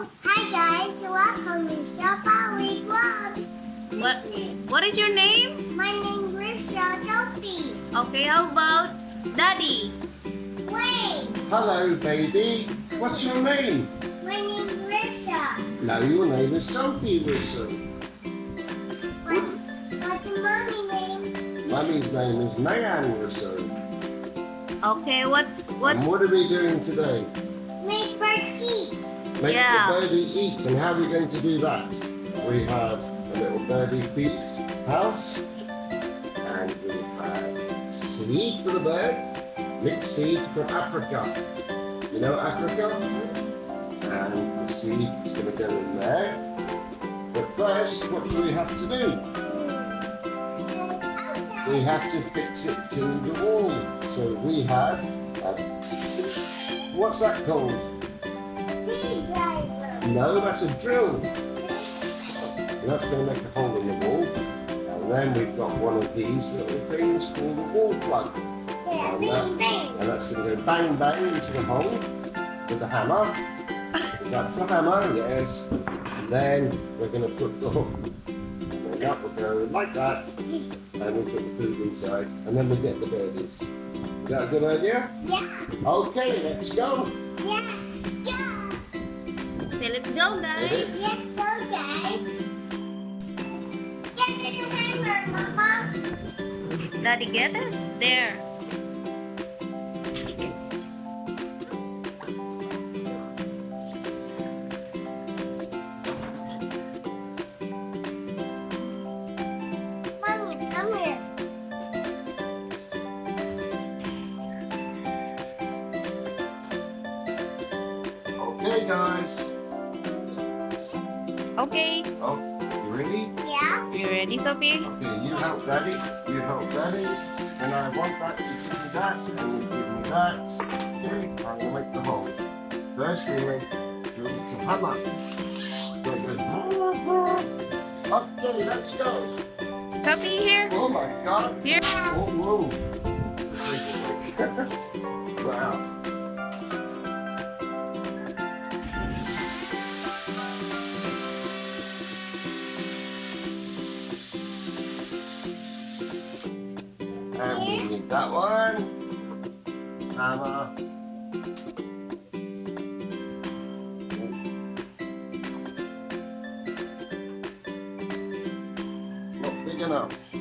Hi guys, welcome to Safari Vlogs. What is your name? My name is Rousseau. Okay, how about Daddy? Wait, Hello, baby. What's your name? my name is Rousseau. No, your name is Sophie Rousseau. What's your mommy name? Mummy's name is Mayanne Rousseau. Okay, what? And what are we doing today? Make bird eat. Make Yeah. the birdie eat. And how are we going to do that? We have a little birdie feeds house. And we have seed for the bird. Mixed seed from Africa. You know Africa? And the seed is going to go in there. But first, what do we have to do? We have to fix it to the wall. So we have, what's that called? Screwdriver. No, that's a drill. And that's going to make a hole in the wall. And then we've got one of these little things called a wall plug. Yeah, bing bang. And that's going to go bang bang into the hole with the hammer. That's the hammer, yes. And then we're going to put the hook. And that will go like that. And we put the food inside. And then we get the birdies. Is that a good idea? Yeah. Okay, let's go. Yes, go. Say let's go, guys. It is. Let's go, guys. Get the hammer, Mama. Daddy, get it? There. Mommy, come here. Okay, guys. Okay. Oh, you ready? Yeah. You ready, Sophie? Okay, you help Daddy. You help Daddy. And I want that. You give me that. And you give me that. Okay, I'm going to make the hole. First, we make drill the hammer. So it goes. Okay, let's go. Sophie, here. Oh my God. Here. Oh, whoa. Wow. And we need that one. Hammer. Not big enough.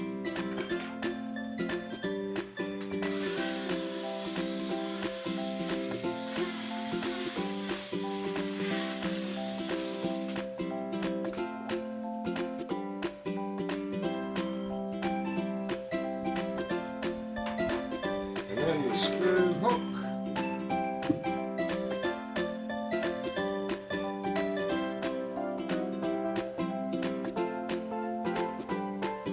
And then the screw hook.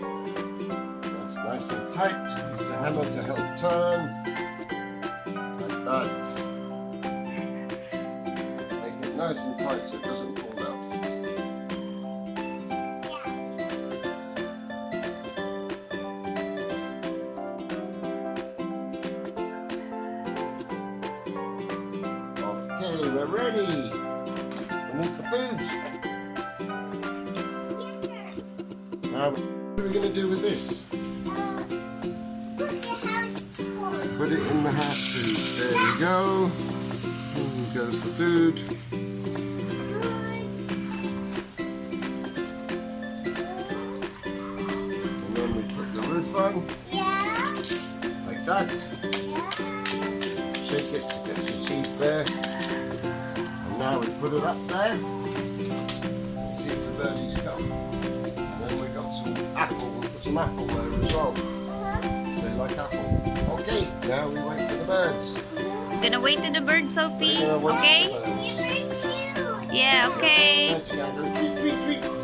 That's nice and tight. Use the hammer to help turn. Like that. Make it nice and tight so it doesn't fall out. Okay, we're ready. We need the food. Now, what are we going to do with this? Put the house on. Put it in the house food. There we go. And goes the food. And then we put the roof on, Yeah. like that. Shake it to get some seed there. And now we put it up there. And see if the birdies come. And then we got some apple. We'll put some apple there as well. So they like apple. Okay, now we wait for the birds. Gonna wait to the bird, Sophie. We're gonna wait Okay? for the birds. You're cute. Yeah, okay. Birds are gonna go tweet, tweet, tweet.